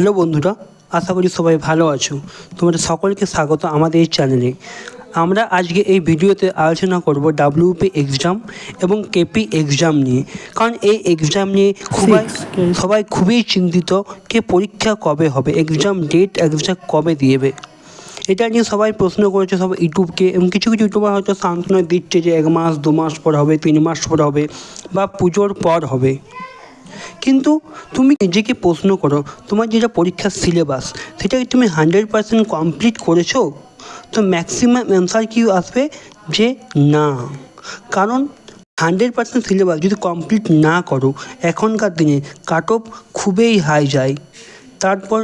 Hello বন্ধুরা, আশা করি সবাই ভালো আছো। তোমাদের সকলকে স্বাগত আমাদের এই চ্যানেলে। আমরা আজকে এই ভিডিওতে আলোচনা করব ডাব্লিউপি এক্সাম এবং কেপি এক্সাম নিয়ে। কারণ এই এক্সাম নিয়ে সবাই খুবই চিন্তিত যে পরীক্ষা কবে হবে, এক্সাম ডেট এক্সাম কবে দিয়েবে। এটা নিয়ে সবাই প্রশ্ন করেছে, সব ইউটিউবকে, এবং কিছু কিছু ইউটিউবার হয়তো সান্ত্বনা দিচ্ছে যে 1 মাস 2 মাস পর হবে, 3 মাস পর হবে, বা পুজোর পর হবে। কিন্তু তুমি নিজেকে প্রশ্ন করো, তোমার যেটা পরীক্ষার সিলেবাস সেটা কি তুমি 100% কমপ্লিট করেছো? তো ম্যাক্সিমাম অ্যান্সার কি আসবে যে না। কারণ 100% সিলেবাস যদি কমপ্লিট না করো, এখনকার দিনে কাট অফ খুবই হাই যায়। তারপর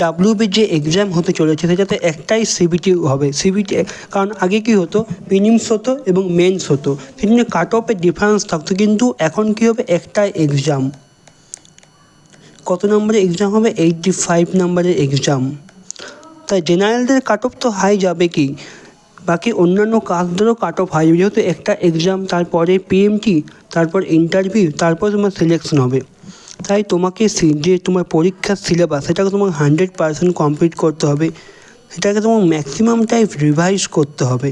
ডাব্লিউবির যে এক্সাম হতে চলেছে সেটাতে একটাই সিবিটি হবে। সিবিটি কারণ আগে কী হতো, প্রিলিমস হতো এবং মেন্স হতো, সেই জন্য কাট অফের ডিফারেন্স থাকতো। কিন্তু এখন কী হবে, একটাই এক্সাম। কত নম্বরের এক্সাম হবে? 85 নম্বরের এক্সাম। তাই জেনারেলদের কাট অফ তো হাই যাবে কি, বাকি অন্যান্য কাস্টদেরও কাট অফ হাই যাবে, যেহেতু একটা এক্সাম, তারপরে পিএমটি, তারপর ইন্টারভিউ, তারপর তোমার সিলেকশন হবে। তাই তোমাকে যে তোমার পরীক্ষার সিলেবাস সেটাকে তোমাকে 100% কমপ্লিট করতে হবে। সেটাকে তোমার ম্যাক্সিমাম টাইম রিভাইজ করতে হবে,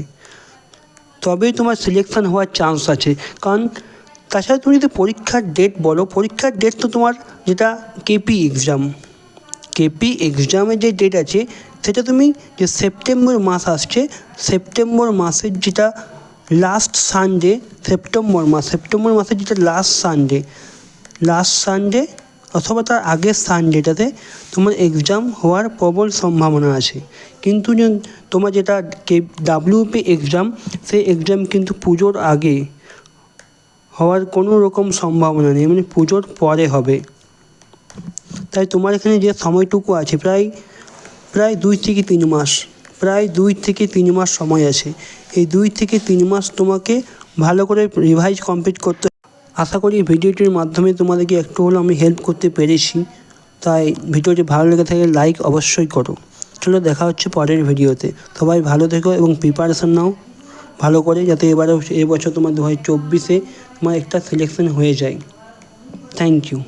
তবেই তোমার সিলেকশন হওয়ার চান্স আছে। কারণ তাছাড়া তুমি যদি পরীক্ষার ডেট বলো, পরীক্ষার ডেট তো তোমার যেটা কেপি এক্সামের যে ডেট আছে সেটা তুমি যে সেপ্টেম্বর মাস আসছে, সেপ্টেম্বর মাসের যেটা লাস্ট সানডে, সেপ্টেম্বর মাসের যেটা লাস্ট সানডে অথবা তার আগের সানডেটাতে তোমার এক্সাম হওয়ার প্রবল সম্ভাবনা আছে। কিন্তু তোমার যেটা ডাব্লিউপি এক্সাম, সেই এক্সাম কিন্তু পুজোর আগে হওয়ার কোনো রকম সম্ভাবনা নেই, মানে পুজোর পরে হবে। তাই তোমার এখানে যে সময়টুকু আছে প্রায় 2 থেকে 3 মাস সময় আছে। এই 2 থেকে 3 মাস তোমাকে ভালো করে রিভাইজ কমপ্লিট করতে। আশা করি এই ভিডিওটির মাধ্যমে তোমাদেরকে একটু হলেও আমি হেল্প করতে পেরেছি। তাই ভিডিওটি ভালো লেগে থাকে লাইক অবশ্যই করো। চলো, দেখা হচ্ছে পরের ভিডিওতে। সবাই ভালো থেকো এবং প্রিপারেশান নাও ভালো করে, যাতে এবছর তোমার 2024-এ তোমার একটা সিলেকশন হয়ে যায়। Thank you.